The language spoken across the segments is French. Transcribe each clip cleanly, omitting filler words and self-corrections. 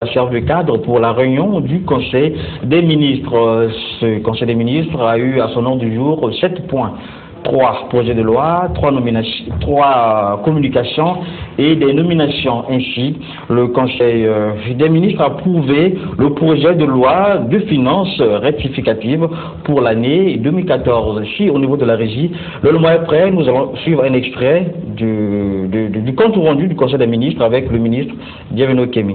chef de cadre pour la réunion du Conseil des ministres. Ce Conseil des ministres a eu à son ordre du jour 7 points. 3 projets de loi, 3 communications et des nominations. Ainsi, le Conseil des ministres a approuvé le projet de loi de finances rectificative pour l'année 2014. Ici, au niveau de la régie, le moment est prêt. Nous allons suivre un extrait du compte rendu du Conseil des ministres avec le ministre Bienvenu Kemi.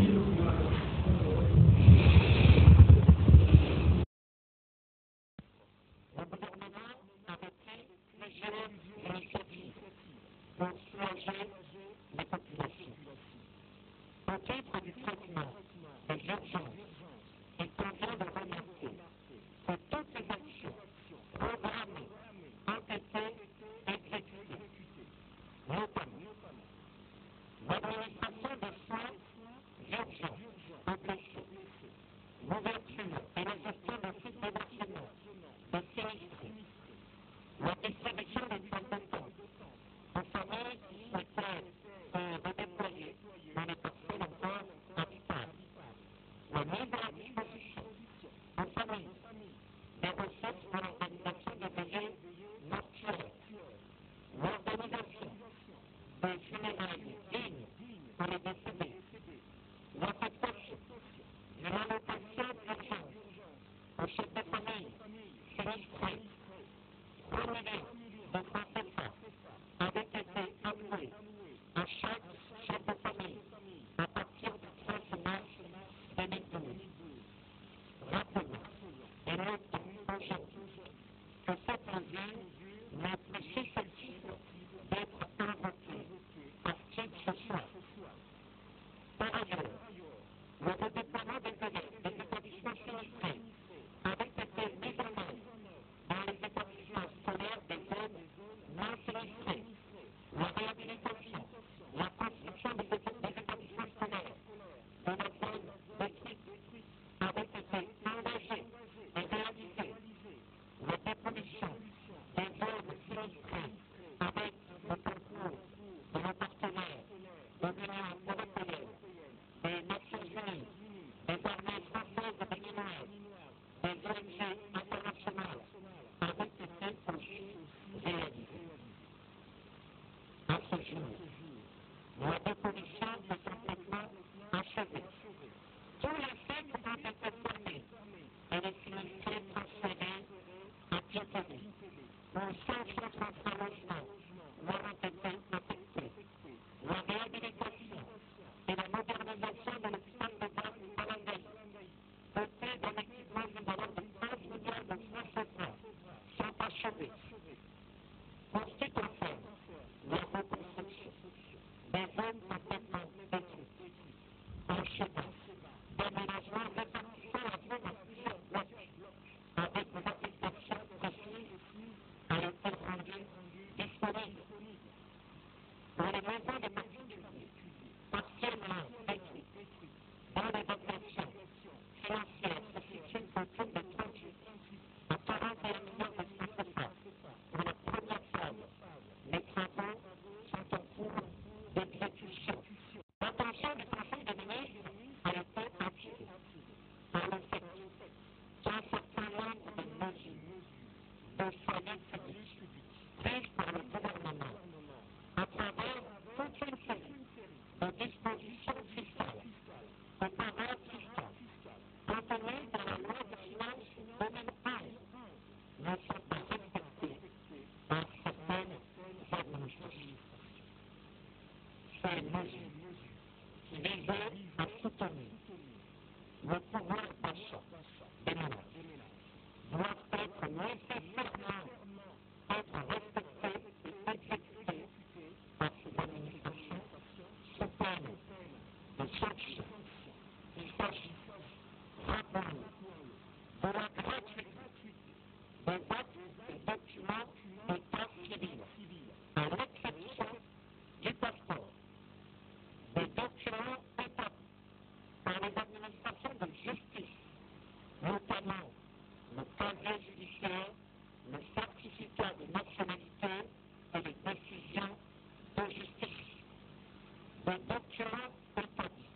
des documents établis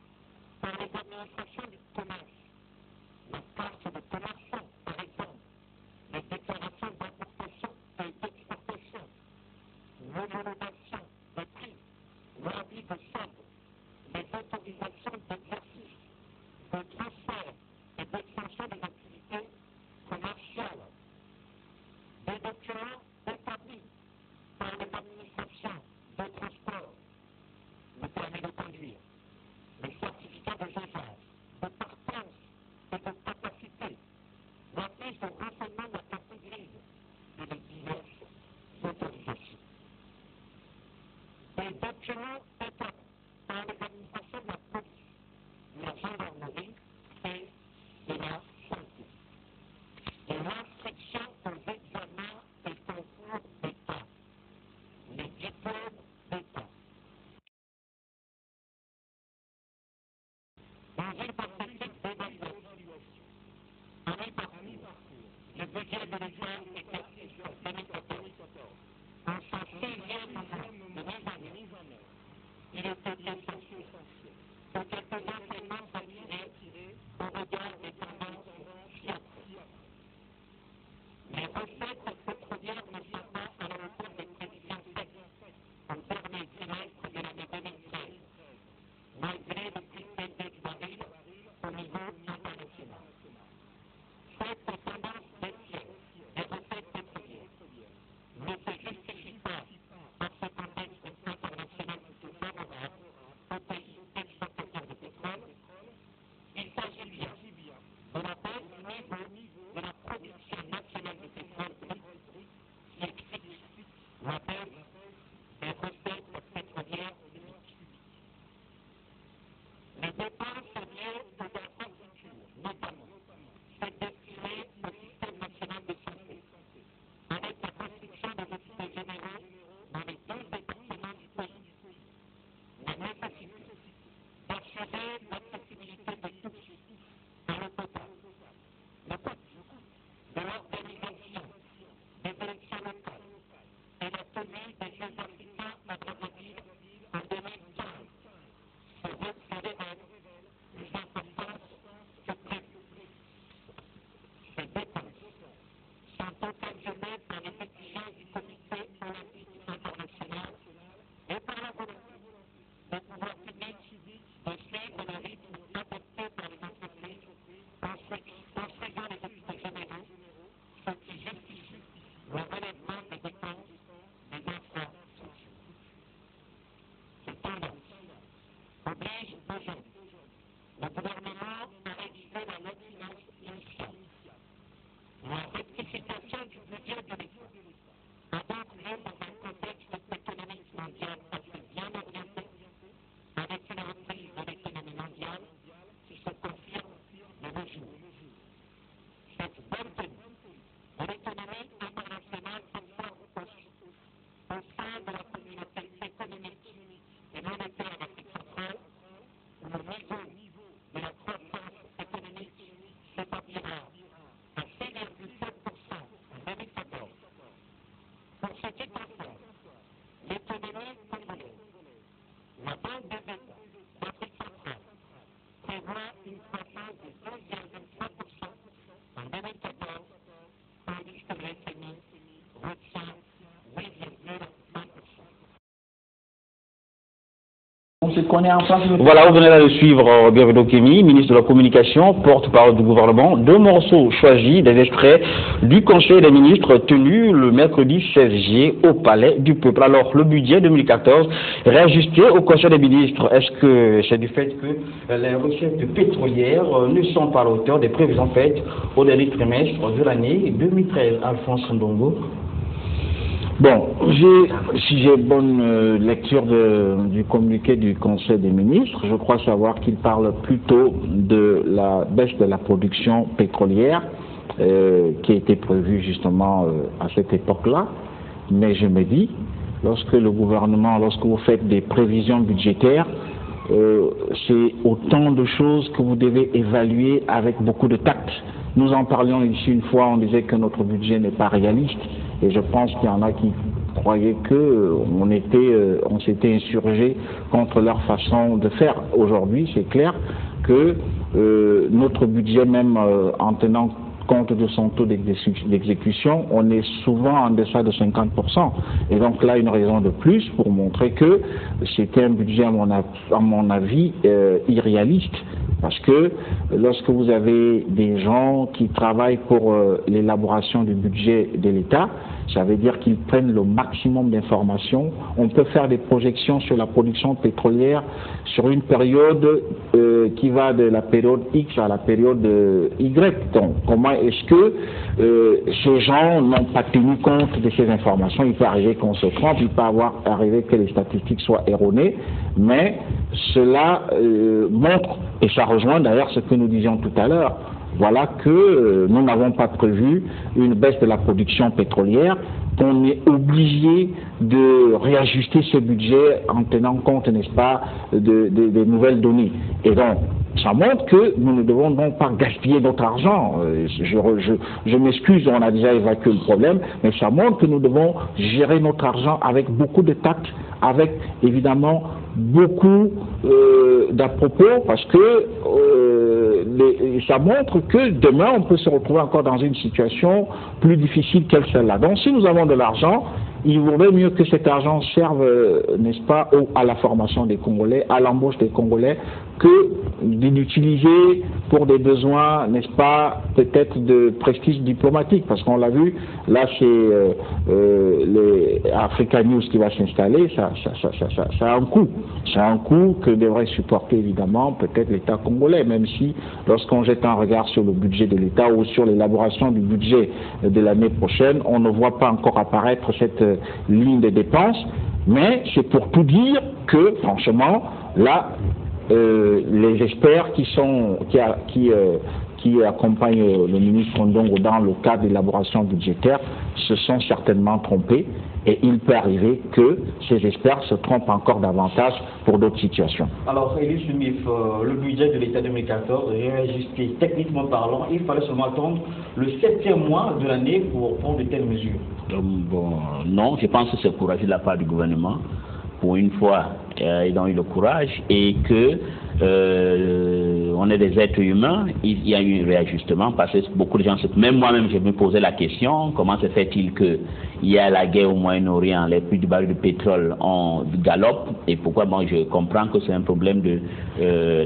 par les administrations de transfert et d'extension des activités commerciales, des documents établis par les administrations de transport, le permis de conduire, le certificat de gestion, de partance et de capacité, la fiche de renseignement de la carte grise et les diverses autorisations. Des documents établis par les administrations de la police, la gendarmerie et de la santé. Et l'inscription aux examens et concours d'État, les diplômes d'État. Dans une perspective d'évaluation, à mi-parcours, le budget de l'État est actif pour 2014. En son 6e moment de mise en œuvre, il était essentiel que quelques enseignements soient tirés au regard des tendances fiables. Les recettes pétrolières ne sont pas à la hauteur des prévisions faites au dernier trimestre de l'année 2013, malgré le prix élevé du baril au niveau international. Cette tendance baissière des recettes pétrolières ne se justifie pas par ce contexte international plutôt favorable aux pays exportateurs de pétrole. Il s'agit bien de la baisse du niveau de la production nationale de pétrole brut qui explique la baisse des recettes pétrolières publiques. Les dépenses liées aux infrastructures, notamment, sont destinées au système national de santé, avec la construction des hôpitaux généraux dans les 12 départements du pays. La nécessité d'assurer l'accessibilité de tous à l'eau potable, le coût de l'organisation des élections locales et la tenue des Jeux africains à Brazzaville en 2015 se révèlent plus importantes que prévu. Ces dépenses sont occasionnées par les exigences du Comité olympique international et par la volonté des pouvoirs publics de suivre le rythme adopté par les entreprises construisant les hôpitaux généraux, ce qui justifie le relèvement des dépenses des infrastructures. Cette tendance oblige aujourd'hui le gouvernement à réviser la loi de finances initiale. La rectification du budget de l'État a donc lieu dans un contexte économique mondial assez bien orienté, avec une reprise de l'économie mondiale qui se confirme de nos jours. Cette bonne tenue de l'économie internationale s'observe aussi au sein de la communauté économique et monétaire d'Afrique centrale, où le niveau de la croissance économique s'établira à 6,7% en 2014. Pour ce qui concerne l'économie congolaise, la Banque des États d'Afrique centrale prévoit une croissance de 12,3% en 2014, tandis que le FMI retient 8,1%. Voilà, vous venez là de suivre Bienvenue Kémy, ministre de la Communication, porte-parole du gouvernement. Deux morceaux choisis, des extraits du Conseil des ministres tenu le mercredi 16 juillet au Palais du Peuple. Alors, le budget 2014 réajusté au Conseil des ministres, est-ce que c'est du fait que les recettes pétrolières ne sont pas à la hauteur des prévisions faites au dernier trimestre de l'année 2013? Alphonse Ndongo. Bon, si j'ai bonne lecture du communiqué du Conseil des ministres, je crois savoir qu'il parle plutôt de la baisse de la production pétrolière qui a été prévue justement à cette époque-là. Mais je me dis, lorsque vous faites des prévisions budgétaires, c'est autant de choses que vous devez évaluer avec beaucoup de tact. Nous en parlions ici une fois, on disait que notre budget n'est pas réaliste. Et je pense qu'il y en a qui croyaient qu'on s'était insurgé contre leur façon de faire. Aujourd'hui, c'est clair que notre budget, même en tenant compte de son taux d'exécution, on est souvent en deçà de 50%. Et donc là, une raison de plus pour montrer que c'était un budget, à mon avis, irréaliste. Parce que lorsque vous avez des gens qui travaillent pour l'élaboration du budget de l'État, ça veut dire qu'ils prennent le maximum d'informations. On peut faire des projections sur la production pétrolière sur une période qui va de la période X à la période Y. Donc, comment est-ce que ces gens n'ont pas tenu compte de ces informations? Il peut arriver qu'on se trompe, il peut arriver que les statistiques soient erronées, mais cela montre, et ça rejoint d'ailleurs ce que nous disions tout à l'heure, voilà que nous n'avons pas prévu une baisse de la production pétrolière, qu'on est obligé de réajuster ce budget en tenant compte, n'est-ce pas, des nouvelles données. Et donc, ça montre que nous ne devons donc pas gaspiller notre argent. Je m'excuse, on a déjà évacué le problème, mais ça montre que nous devons gérer notre argent avec beaucoup de tact, avec évidemment beaucoup d'à-propos, parce que ça montre que demain on peut se retrouver encore dans une situation plus difficile qu'elle celle-là. Donc si nous avons de l'argent, il vaudrait mieux que cet argent serve, n'est-ce pas, à la formation des Congolais, à l'embauche des Congolais, que de l'utiliser pour des besoins, n'est-ce pas, peut-être de prestige diplomatique, parce qu'on l'a vu, là c'est les Africa News qui va s'installer, ça a un coût. Ça a un coût que devrait supporter évidemment peut-être l'État congolais, même si lorsqu'on jette un regard sur le budget de l'État ou sur l'élaboration du budget de l'année prochaine, on ne voit pas encore apparaître cette ligne de dépenses, mais c'est pour tout dire que franchement, là, les experts qui accompagnent le ministre Ndongo dans le cadre d'élaboration budgétaire se sont certainement trompés, et il peut arriver que ces experts se trompent encore davantage pour d'autres situations. Alors, Elie Smith, le budget de l'État 2014 est réajusté techniquement parlant. Il fallait seulement attendre le 7e mois de l'année pour prendre de telles mesures. Non, je pense que c'est courageux de la part du gouvernement. Pour une fois, ils ont eu le courage, et que on est des êtres humains, il y a eu un réajustement, parce que beaucoup de gens, même moi-même, je me posais la question, comment se fait-il qu'il y a la guerre au Moyen-Orient, les prix du baril de pétrole galopent, et pourquoi? Bon, je comprends que c'est un problème de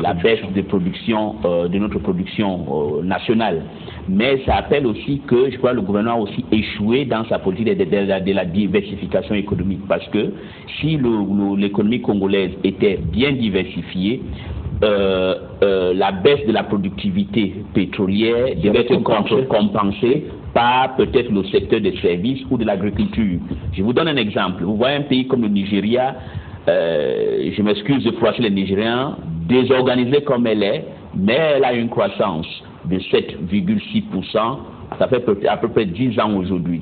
la baisse de production, de notre production nationale. Mais ça appelle aussi que, je crois, le gouvernement a aussi échoué dans sa politique de la diversification économique, parce que si l'économie congolaise était bien diversifiée, la baisse de la productivité pétrolière devait être compensée par peut-être le secteur des services ou de l'agriculture. Je vous donne un exemple. Vous voyez un pays comme le Nigeria, je m'excuse de froisser les Nigériens, désorganisé comme elle est, mais elle a une croissance de 7,6%, ça fait à peu près 10 ans aujourd'hui.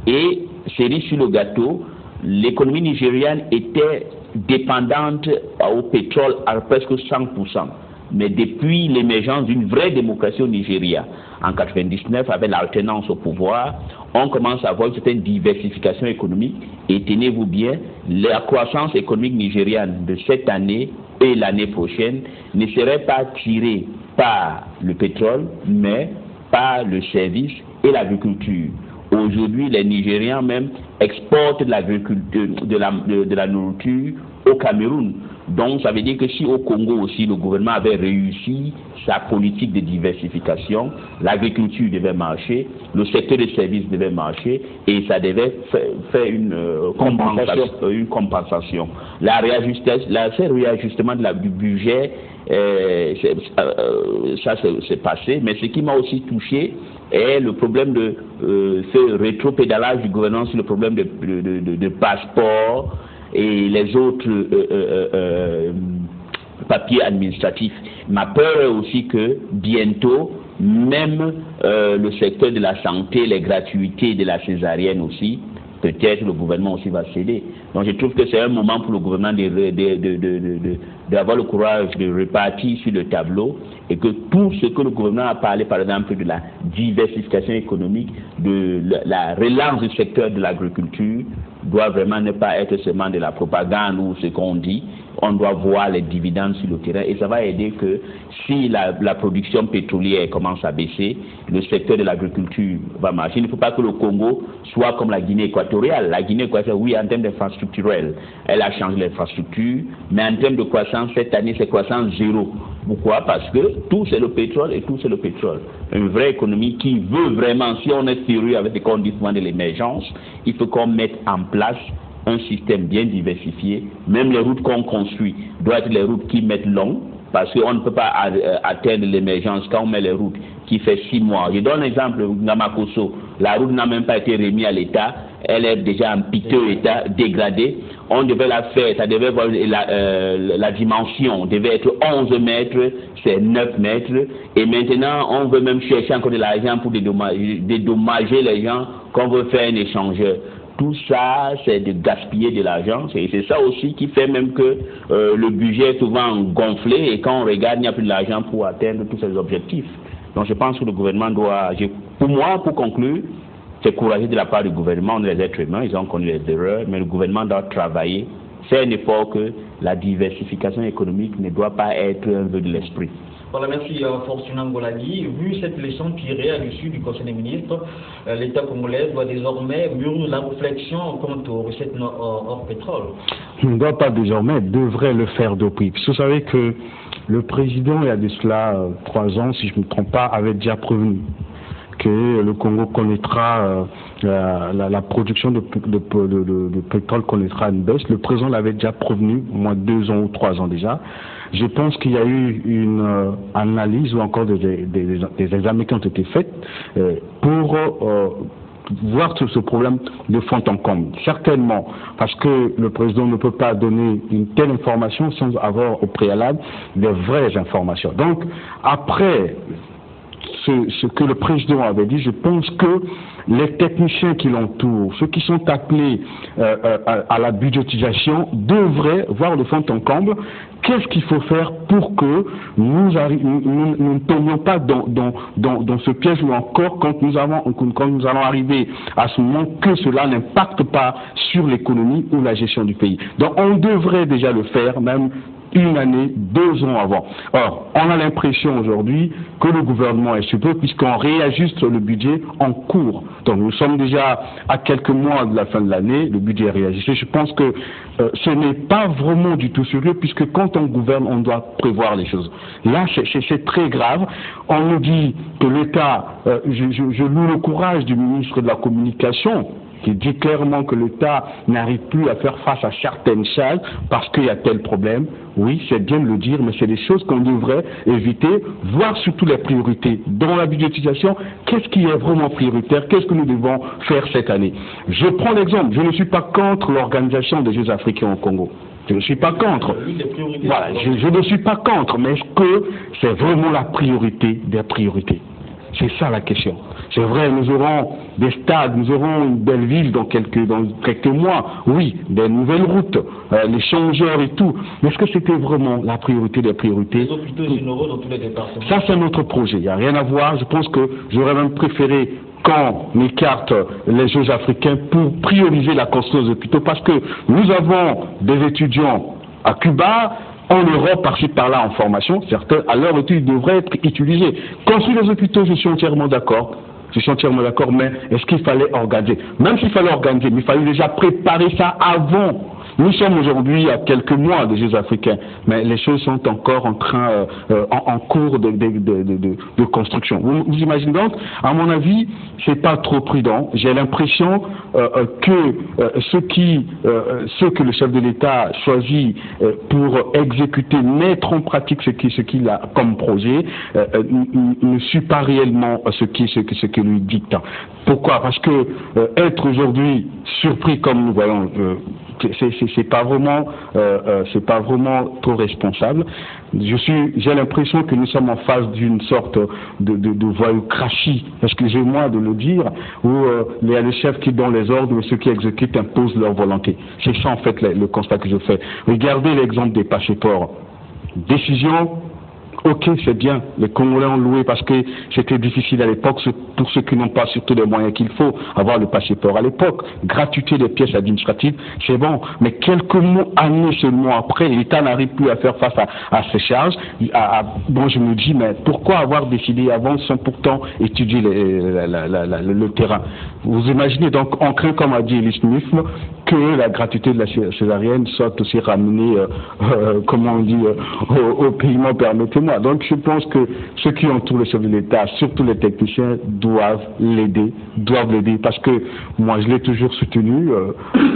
Et cerise sur le gâteau, l'économie nigériane était dépendante au pétrole à presque 100%. Mais depuis l'émergence d'une vraie démocratie au Nigeria, en 1999, avec l'alternance au pouvoir, on commence à voir une certaine diversification économique. Et tenez-vous bien, la croissance économique nigériane de cette année et l'année prochaine ne serait pas tirée par le pétrole, mais par le service et l'agriculture. Aujourd'hui, les Nigérians même exportent de l'agriculture, de la nourriture au Cameroun. Donc, ça veut dire que si au Congo aussi, le gouvernement avait réussi sa politique de diversification, l'agriculture devait marcher, le secteur des services devait marcher, et ça devait faire une compensation. Ce réajustement du budget, ça c'est passé, mais ce qui m'a aussi touché est le problème de ce rétropédalage du gouvernement sur le problème de passeport et les autres papiers administratifs. Ma peur est aussi que bientôt, même le secteur de la santé, les gratuités de la césarienne aussi, peut-être le gouvernement aussi va céder. Donc je trouve que c'est un moment pour le gouvernement d'avoir le courage de repartir sur le tableau, et que tout ce que le gouvernement a parlé, par exemple, de la diversification économique, de la relance du secteur de l'agriculture, doit vraiment ne pas être seulement de la propagande ou ce qu'on dit, on doit voir les dividendes sur le terrain et ça va aider que si la production pétrolière commence à baisser, le secteur de l'agriculture va marcher. Il ne faut pas que le Congo soit comme la Guinée équatoriale. La Guinée équatoriale, oui, en termes d'infrastructurel, elle a changé l'infrastructure, mais en termes de croissance, cette année, c'est croissance zéro. Pourquoi? Parce que tout c'est le pétrole et tout c'est le pétrole. Une vraie économie qui veut vraiment, si on est sérieux avec les conditions de l'émergence, il faut qu'on mette en place un système bien diversifié. Même les routes qu'on construit doivent être les routes qui mettent long, parce qu'on ne peut pas atteindre l'émergence quand on met les routes qui fait 6 mois. Je donne un exemple, Ngamakoso, la route n'a même pas été remise à l'État, elle est déjà en piteux état, dégradée. On devait la faire, ça devait avoir la dimension devait être 11 mètres, c'est 9 mètres, et maintenant on veut même chercher encore de l'argent pour dédommager les gens qu'on veut faire un échangeur. Tout ça, c'est de gaspiller de l'argent. C'est ça aussi qui fait même que le budget est souvent gonflé et quand on regarde, il n'y a plus d'argent pour atteindre tous ces objectifs. Donc je pense que le gouvernement doit, pour moi, pour conclure, c'est courageux de la part du gouvernement. On est les êtres humains, ils ont connu les erreurs, mais le gouvernement doit travailler, faire un effort que la diversification économique ne doit pas être un vœu de l'esprit. Voilà, merci Fortuna Ngoladi. Vu cette leçon tirée à l'issue du Conseil des ministres, l'État congolais doit désormais mûrir la réflexion quant aux recettes hors pétrole. Il ne doit pas désormais, devrait le faire depuis. Vous savez que le président, il y a de cela 3 ans, si je ne me trompe pas, avait déjà prévenu que le Congo connaîtra, la production de pétrole connaîtra une baisse. Le président l'avait déjà prévenu, au moins 2 ans ou 3 ans déjà. Je pense qu'il y a eu une analyse ou encore des examens qui ont été faits pour voir ce problème de fond en comble. Certainement, parce que le président ne peut pas donner une telle information sans avoir au préalable des vraies informations. Donc, après ce que le président avait dit, je pense que les techniciens qui l'entourent, ceux qui sont appelés à la budgétisation, devraient voir de fond en comble qu'est-ce qu'il faut faire pour que nous ne tombions pas dans ce piège ou encore quand nous allons arriver à ce moment que cela n'impacte pas sur l'économie ou la gestion du pays. Donc on devrait déjà le faire, même 1 année, 2 ans avant. Or, on a l'impression aujourd'hui que le gouvernement est stupide puisqu'on réajuste le budget en cours. Donc nous sommes déjà à quelques mois de la fin de l'année, le budget est réajusté. Je pense que ce n'est pas vraiment du tout sérieux puisque quand on gouverne, on doit prévoir les choses. Là, c'est très grave. On nous dit que l'État, je loue le courage du ministre de la Communication, qui dit clairement que l'État n'arrive plus à faire face à certaines choses parce qu'il y a tel problème. Oui, c'est bien de le dire, mais c'est des choses qu'on devrait éviter, voir surtout les priorités. Dans la budgétisation, qu'est-ce qui est vraiment prioritaire? Qu'est-ce que nous devons faire cette année? Je prends l'exemple, je ne suis pas contre l'organisation des Jeux africains au Congo. Je ne suis pas contre. Voilà, je ne suis pas contre, mais est-ce que c'est vraiment la priorité des priorités? C'est ça la question. C'est vrai, nous aurons des stades, nous aurons une belle ville dans quelques mois, oui, des nouvelles routes, les changeurs et tout. Mais est-ce que c'était vraiment la priorité des priorités? Les hôpitaux généraux dans tous les départements. Ça, c'est notre projet. Il n'y a rien à voir. Je pense que j'aurais même préféré qu'on écarte les Jeux africains pour prioriser la construction des hôpitaux parce que nous avons des étudiants à Cuba, en Europe, par-ci par-là en formation, certains, à leur étude, devraient être utilisés. Construire les hôpitaux, je suis entièrement d'accord. Mais est-ce qu'il fallait organiser? Même s'il fallait organiser, mais il fallait déjà préparer ça avant. Nous sommes aujourd'hui à quelques mois des Jeux africains, mais les choses sont encore en cours de construction. Vous imaginez donc, à mon avis, c'est pas trop prudent. J'ai l'impression que ce que le chef de l'État choisit pour exécuter, mettre en pratique ce qu'il a comme projet, ne suit pas réellement ce que lui dicte. Pourquoi? Parce que être aujourd'hui surpris comme nous voyons, c'est pas vraiment trop responsable. J'ai l'impression que nous sommes en face d'une sorte de voyoucratie, excusez-moi de le dire, où il y a les chefs qui donnent les ordres, mais ceux qui exécutent imposent leur volonté. C'est ça en fait le constat que je fais. Regardez l'exemple des passeports. Décision Ok, c'est bien. Les Congolais ont loué parce que c'était difficile à l'époque pour ceux qui n'ont pas surtout les moyens qu'il faut, avoir le passeport à l'époque. Gratuité des pièces administratives, c'est bon. Mais quelques années seulement après, l'État n'arrive plus à faire face à ces charges. Bon, je me dis, mais pourquoi avoir décidé avant sans pourtant étudier le terrain? Vous imaginez donc, on craint, comme a dit Elie Smith, que la gratuité de la césarienne soit aussi ramenée, comment on dit, au paiement, permettez-moi. Donc je pense que ceux qui entourent le chef de l'État, surtout les techniciens, doivent l'aider, parce que moi je l'ai toujours soutenu,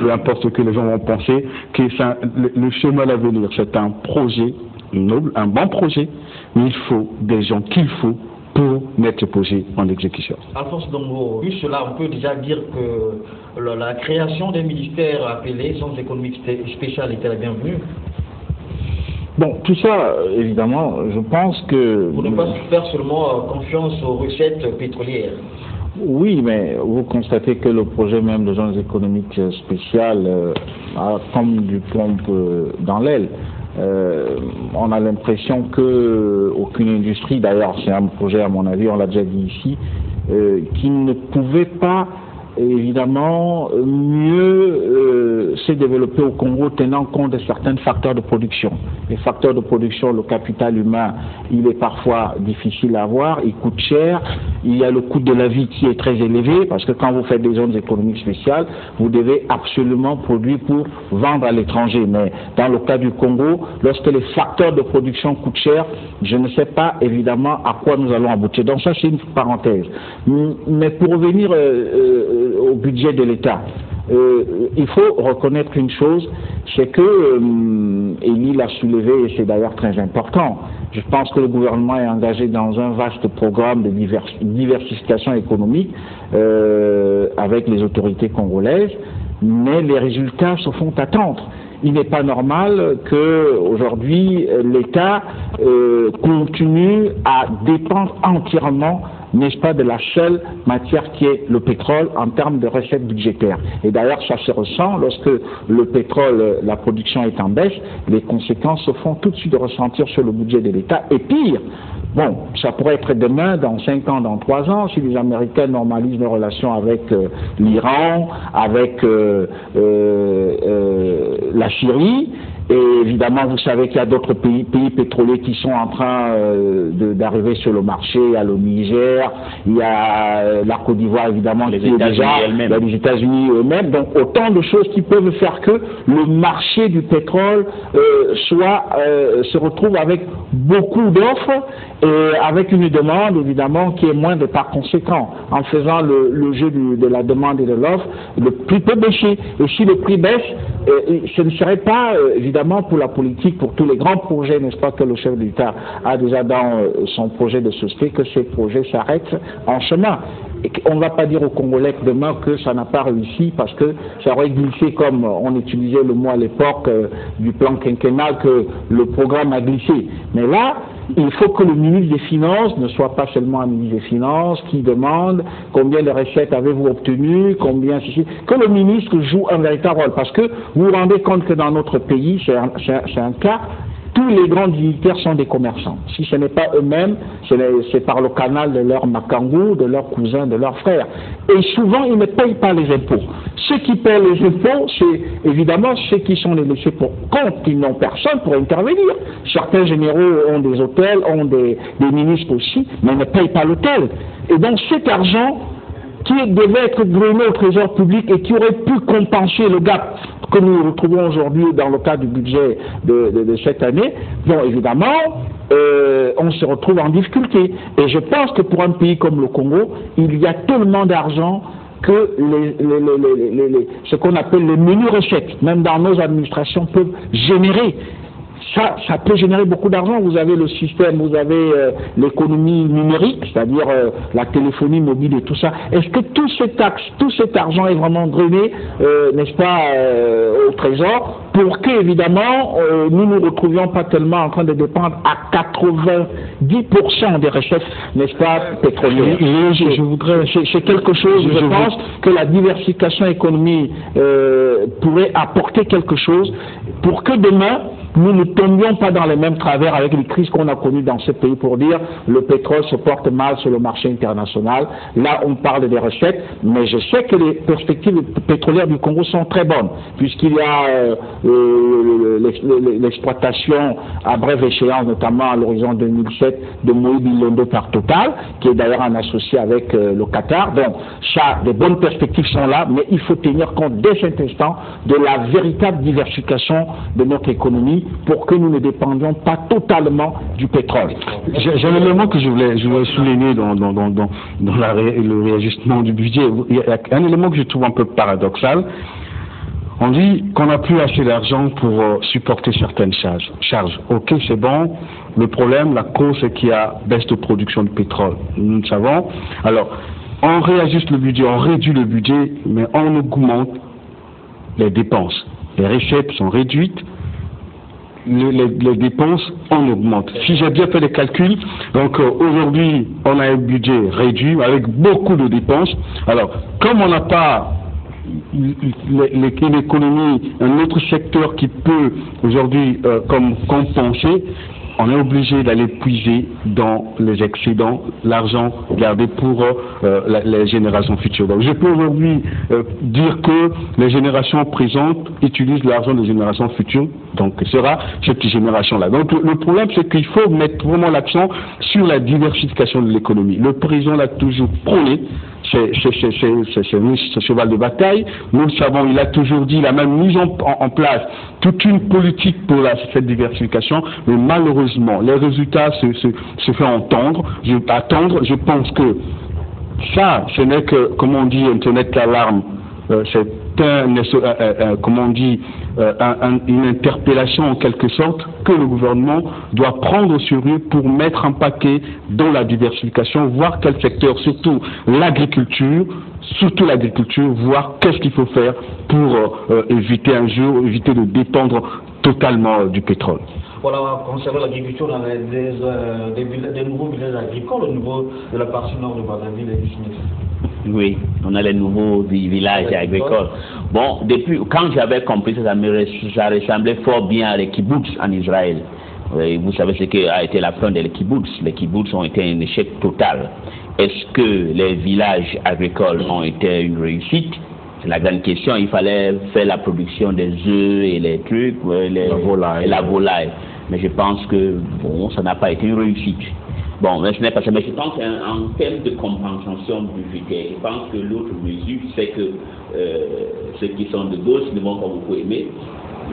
peu importe ce que les gens vont penser, que le chemin à venir, c'est un projet noble, un bon projet, mais il faut des gens qu'il faut pour mettre ce projet en exécution. Alphonse Dongo, vu cela, on peut déjà dire que la création des ministères appelés Centre économique spécial était la bienvenue. Bon, tout ça, évidemment, je pense que... Pour ne pas faire seulement confiance aux recettes pétrolières. Oui, mais vous constatez que le projet même de zones économiques spéciales a comme du plomb dans l'aile. On a l'impression que aucune industrie, d'ailleurs c'est un projet à mon avis, on l'a déjà dit ici, qui ne pouvait pas évidemment mieux se développer au Congo tenant compte de certains facteurs de production. Les facteurs de production, le capital humain, il est parfois difficile à avoir, il coûte cher, il y a le coût de la vie qui est très élevé, parce que quand vous faites des zones économiques spéciales, vous devez absolument produire pour vendre à l'étranger. Mais dans le cas du Congo, lorsque les facteurs de production coûtent cher, je ne sais pas évidemment à quoi nous allons aboutir. Donc ça c'est une parenthèse. Mais pour revenir au budget de l'État, il faut reconnaître une chose, c'est que Elie l'a soulevé et c'est d'ailleurs très important. Je pense que le gouvernement est engagé dans un vaste programme de diversification économique avec les autorités congolaises, mais les résultats se font attendre. Il n'est pas normal qu'aujourd'hui l'État continue à dépendre entièrement, n'est-ce pas, de la seule matière qui est le pétrole en termes de recettes budgétaires. Et d'ailleurs, ça se ressent lorsque le pétrole, la production est en baisse, les conséquences se font tout de suite ressentir sur le budget de l'État. Et pire, bon, ça pourrait être demain, dans 5 ans, dans 3 ans, si les Américains normalisent leurs relations avec l'Iran, avec la Syrie. Et évidemment, vous savez qu'il y a d'autres pays pétroliers qui sont en train d'arriver sur le marché. Il y a le Niger, il y a la Côte d'Ivoire, évidemment, les États-Unis eux-mêmes. Donc, autant de choses qui peuvent faire que le marché du pétrole se retrouve avec beaucoup d'offres et avec une demande, évidemment, qui est moindre par conséquent. En faisant le jeu de la demande et de l'offre, le prix peut baisser. Et si le prix baisse, ce ne serait pas, évidemment, pour la politique, pour tous les grands projets, n'est-ce pas, que le chef de l'État a déjà dans son projet de société, que ces projets s'arrêtent en chemin. Et on ne va pas dire aux Congolais demain que ça n'a pas réussi parce que ça aurait glissé, comme on utilisait le mot à l'époque du plan quinquennal, que le programme a glissé. Mais là, il faut que le ministre des Finances ne soit pas seulement un ministre des Finances qui demande combien de recettes avez-vous obtenu, combien ceci, que le ministre joue un véritable rôle. Parce que vous vous rendez compte que dans notre pays, c'est un cas, tous les grands dignitaires sont des commerçants. Si ce n'est pas eux-mêmes, c'est par le canal de leurs makangou, de leurs cousins, de leurs frères. Et souvent, ils ne payent pas les impôts. Ceux qui paient les impôts, c'est évidemment ceux qui sont les laissés pour compte, qui n'ont personne pour intervenir. Certains généraux ont des hôtels, ont des ministres aussi, mais ne payent pas l'hôtel. Et donc cet argent qui devait être drainé au trésor public et qui aurait pu compenser le gap que nous retrouvons aujourd'hui dans le cadre du budget de cette année, bon, évidemment, on se retrouve en difficulté. Et je pense que pour un pays comme le Congo, il y a tellement d'argent que ce qu'on appelle les menus recettes, même dans nos administrations, peuvent générer. Ça peut générer beaucoup d'argent. Vous avez le système, vous avez l'économie numérique, c'est-à-dire la téléphonie mobile et tout ça. Est-ce que tout cet argent est vraiment drainé, n'est-ce pas, au trésor, pour que, évidemment, nous ne nous retrouvions pas tellement en train de dépendre à 90% des recettes, n'est-ce pas, pétrolières. C'est quelque chose, je pense, que la diversification économique pourrait apporter quelque chose pour que demain, nous ne tombions pas dans les mêmes travers avec les crises qu'on a connues dans ce pays pour dire le pétrole se porte mal sur le marché international. Là, on parle des recettes, mais je sais que les perspectives pétrolières du Congo sont très bonnes, puisqu'il y a l'exploitation à brève échéance, notamment à l'horizon 2007, de Moïse Bilondo par Total, qui est d'ailleurs un associé avec le Qatar. Donc, ça, des bonnes perspectives sont là, mais il faut tenir compte dès cet instant de la véritable diversification de notre économie pour que nous ne dépendions pas totalement du pétrole. J'ai un élément que je voulais souligner dans le réajustement du budget. Il y a un élément que je trouve un peu paradoxal. On dit qu'on n'a plus assez d'argent pour supporter certaines charges. Ok, c'est bon. Le problème, la cause, c'est qu'il y a baisse de production de pétrole. Nous le savons. Alors, on réajuste le budget, on réduit le budget, mais on augmente les dépenses. Les recettes sont réduites. Les dépenses, on augmente. Si j'ai bien fait les calculs, donc aujourd'hui, on a un budget réduit avec beaucoup de dépenses. Alors, comme on n'a pas l'économie, un autre secteur qui peut aujourd'hui compenser, on est obligé d'aller puiser dans les excédents, l'argent gardé pour les générations futures. Donc je peux aujourd'hui dire que les générations présentes utilisent l'argent des générations futures, donc ce sera cette génération-là. Donc le problème, c'est qu'il faut mettre vraiment l'accent sur la diversification de l'économie. Le président l'a toujours prôné. C'est ce cheval de bataille. Nous le savons, il a toujours dit, il a même mis en place toute une politique pour cette diversification, mais malheureusement, les résultats se font attendre. Je pense que ça, ce n'est que, comme on dit, Internet l'alarme. C'est une interpellation en quelque sorte que le gouvernement doit prendre au sérieux pour mettre un paquet dans la diversification, voir quel secteur, surtout l'agriculture, voir qu'est-ce qu'il faut faire pour éviter de dépendre totalement du pétrole. Voilà, concernant l'agriculture, on a des nouveaux villages agricoles au niveau de la partie nord de Brazzaville et du Smith. Oui, on a les nouveaux villages agricoles. Bon, quand j'avais compris ça, ça ressemblait fort bien à les kibbutz en Israël. Vous savez ce qu'a été la fin des kibbutz. Les kibbutz ont été un échec total. Est-ce que les villages agricoles ont été une réussite? C'est la grande question. Il fallait faire la production des œufs et les trucs, la volaille. Mais je pense que bon, ça n'a pas été une réussite. Bon, mais ce n'est pas ça. Mais je pense qu'en termes de compensation budgétaire, je pense que l'autre mesure, c'est que ceux qui sont de gauche ne vont pas beaucoup aimer.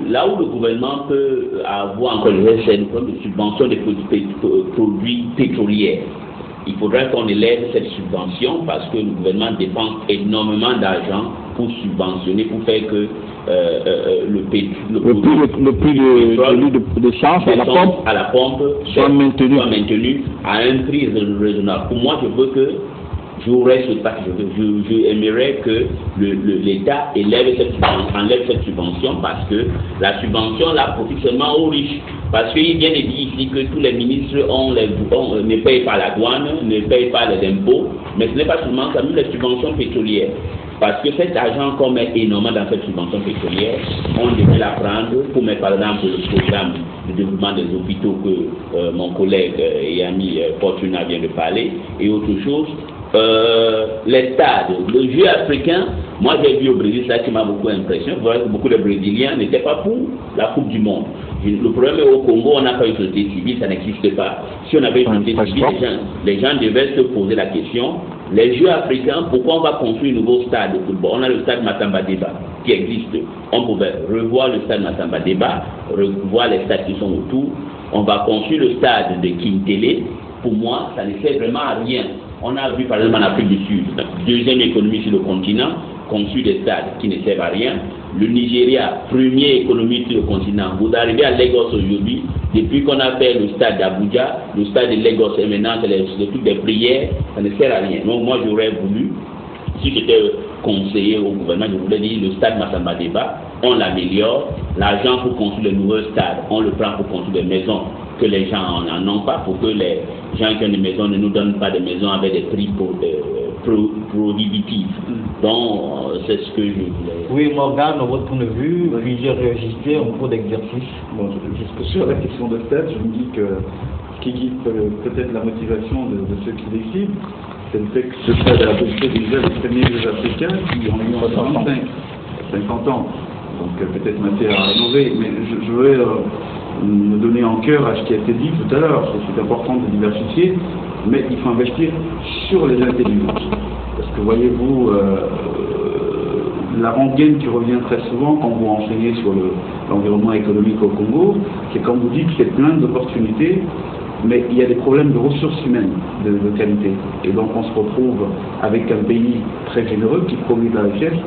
Là où le gouvernement peut avoir encore c'est une forme de subvention des produits pétroliers. Il faudrait qu'on élève cette subvention parce que le gouvernement dépense énormément d'argent pour subventionner, pour faire que le prix de l'essence à la pompe soit maintenu à un prix raisonnable. Pour moi, je veux que j'aimerais que l'État enlève cette subvention parce que la subvention la profite seulement aux riches. Parce qu'il vient de dire ici que tous les ministres ne payent pas la douane, ne payent pas les impôts, mais ce n'est pas seulement ça, même les subventions pétrolières. Parce que cet argent qu'on met énormément dans cette subvention pétrolière, on devrait la prendre pour mettre par exemple le programme de développement des hôpitaux que mon collègue et ami Fortuna vient de parler, et autre chose. Les stades, le jeu africain, moi j'ai vu au Brésil ça qui m'a beaucoup impressionné. Vous voyez que beaucoup de Brésiliens n'étaient pas pour la Coupe du Monde. Le problème est au Congo, on n'a pas une société civile, ça n'existe pas. Si on avait une société civile, les gens devaient se poser la question, les Jeux africains, pourquoi on va construire un nouveau stade de football? On a le stade Matamba Deba qui existe. On pouvait revoir le stade Matamba Deba, revoir les stades qui sont autour. On va construire le stade de Kintele. Pour moi, ça ne sert vraiment à rien. On a vu par exemple en Afrique du Sud, deuxième économie sur le continent, construire des stades qui ne servent à rien. Le Nigeria, première économie sur le continent. Vous arrivez à Lagos aujourd'hui, depuis qu'on a fait le stade d'Abuja, le stade de Lagos et maintenant c'est le truc des prières, ça ne sert à rien. Donc moi j'aurais voulu, si j'étais conseiller au gouvernement, je voulais dire le stade Massamba Deba, on l'améliore, l'argent pour construire de nouveaux stades, on le prend pour construire des maisons que les gens n'en ont pas, pour que les gens qui ont des maisons ne nous donnent pas des maisons avec des prix prohibitive. Donc, c'est ce que je voulais. Oui, Morgane, votre point de vue, plusieurs registres en cours d'exercice. Bon, juste sur la question de stade, je me dis que ce qui guide peut-être la motivation de ceux qui décident, c'est le fait que ce stade a adopté déjà les premiers Jeux africains qui ont eu en 50 ans. Donc peut-être matière à rénover, mais je voudrais me donner en cœur à ce qui a été dit tout à l'heure. C'est important de diversifier, mais il faut investir sur les intelligences. Parce que voyez-vous, la rengaine qui revient très souvent quand vous enseignez sur l'environnement économique au Congo, c'est quand vous dites qu'il y a plein d'opportunités, mais il y a des problèmes de ressources humaines de qualité. Et donc on se retrouve avec un pays très généreux qui produit de la richesse,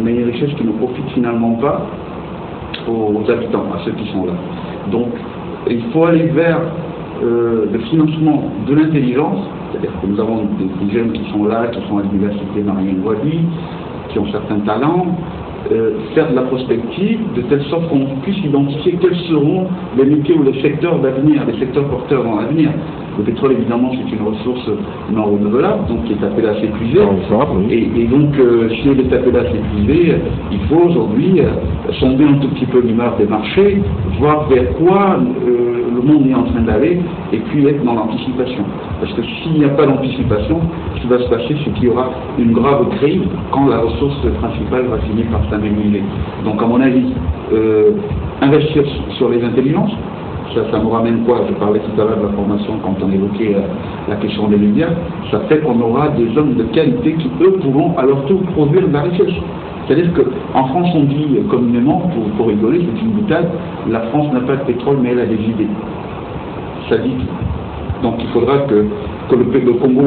mais une richesse qui ne profite finalement pas aux habitants, à ceux qui sont là. Donc il faut aller vers le financement de l'intelligence, c'est-à-dire que nous avons des jeunes qui sont là, qui sont à l'université Marien-Gouabi, qui ont certains talents, faire de la prospective de telle sorte qu'on puisse identifier quels seront les métiers ou les secteurs d'avenir, les secteurs porteurs dans l'avenir. Le pétrole, évidemment, c'est une ressource non renouvelable, donc qui est appelée à s'épuiser. Et donc, si elle est appelée à s'épuiser, il faut aujourd'hui sonder un tout petit peu l'humeur des marchés, voir vers quoi le monde est en train d'aller, et puis être dans l'anticipation. Parce que s'il n'y a pas d'anticipation, ce qui va se passer, c'est qu'il y aura une grave crise quand la ressource principale va finir par s'amenuiser. Donc, à mon avis, investir sur les intelligences, ça nous ramène quoi? Je parlais tout à l'heure de la formation quand on évoquait la question des médias. Ça fait qu'on aura des hommes de qualité qui, eux, pourront à leur tour produire de la richesse. C'est-à-dire qu'en France, on dit communément, pour rigoler, c'est une boutade, la France n'a pas de pétrole, mais elle a des idées. Ça dit tout. Donc il faudra que le Congo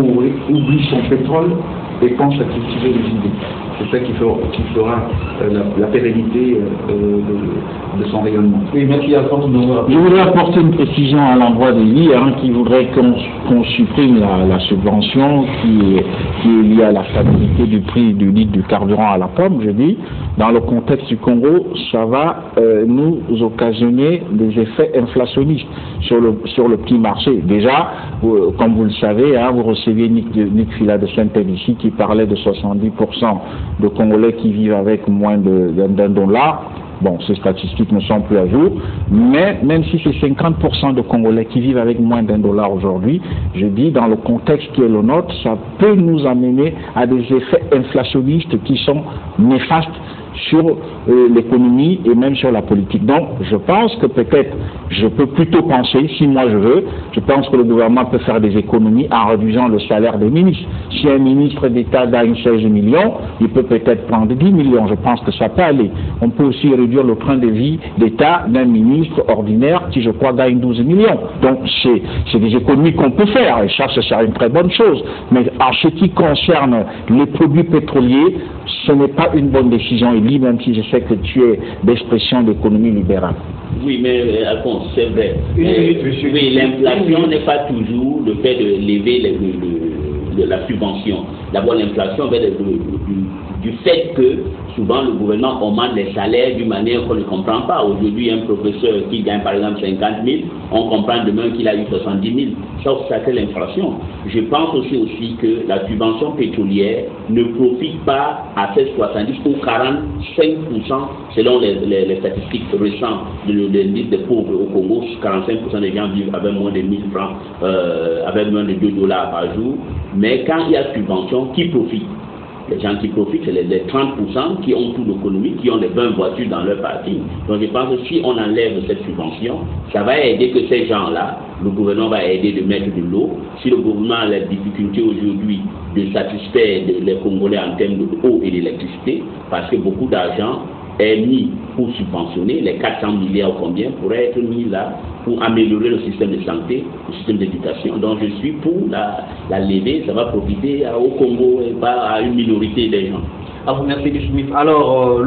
oublie son pétrole et pense à cultiver les idées. C'est ça qui fera la pérennité de son rayonnement. Oui, merci Alphonse. Je voudrais apporter une précision à l'endroit de Guy, qui voudrait qu'on supprime la subvention qui est liée à la stabilité du prix du litre du carburant à la pomme. Je dis, dans le contexte du Congo, ça va nous occasionner des effets inflationnistes sur le petit marché. Déjà, comme vous le savez, vous recevez Nick Fila de Saint-Étienne ici qui parlait de 70% de Congolais qui vivent avec moins d'un dollar. Bon, ces statistiques ne sont plus à jour, mais même si c'est 50% de Congolais qui vivent avec moins d'un dollar aujourd'hui, je dis, dans le contexte qui est le nôtre, ça peut nous amener à des effets inflationnistes qui sont néfastes sur l'économie et même sur la politique. Donc, je pense que peut-être, je peux plutôt penser, si moi je veux, je pense que le gouvernement peut faire des économies en réduisant le salaire des ministres. Si un ministre d'État gagne 16 millions, il peut peut-être prendre 10 millions. Je pense que ça peut aller. On peut aussi réduire le train de vie d'État d'un ministre ordinaire qui, je crois, gagne 12 millions. Donc, c'est des économies qu'on peut faire. Et ça serait une très bonne chose. Mais en ce qui concerne les produits pétroliers, ce n'est pas une bonne décision, Elie, même si je sais que tu es d'expression d'économie libérale. Oui, mais Alphonse, c'est vrai. Oui, l'inflation n'est pas toujours le fait de lever la subvention. D'abord, l'inflation vient du fait que souvent le gouvernement augmente les salaires d'une manière qu'on ne comprend pas. Aujourd'hui, un professeur qui gagne par exemple 50 000, on comprend demain qu'il a eu 70 000. Sauf ça que l'inflation. Je pense aussi que la subvention pétrolière ne profite pas à 70 ou 45% selon les statistiques récentes de liste des pauvres au Congo. 45% des gens vivent avec moins de 1000 francs, avec moins de 2 dollars par jour. Mais quand il y a subvention, qui profite? Les gens qui profitent, c'est les 30% qui ont toute l'économie, qui ont les 20 voitures dans leur parking. Donc je pense que si on enlève cette subvention, ça va aider que ces gens-là, le gouvernement va aider de mettre de l'eau. Si le gouvernement a la difficulté aujourd'hui de satisfaire les Congolais en termes d'eau et d'électricité, parce que beaucoup d'argent est mis pour subventionner, les 400 milliards ou combien pourraient être mis là pour améliorer le système de santé, le système d'éducation. Donc je suis pour la lever, ça va profiter au Congo et pas à une minorité des gens. Merci, Smith. Alors,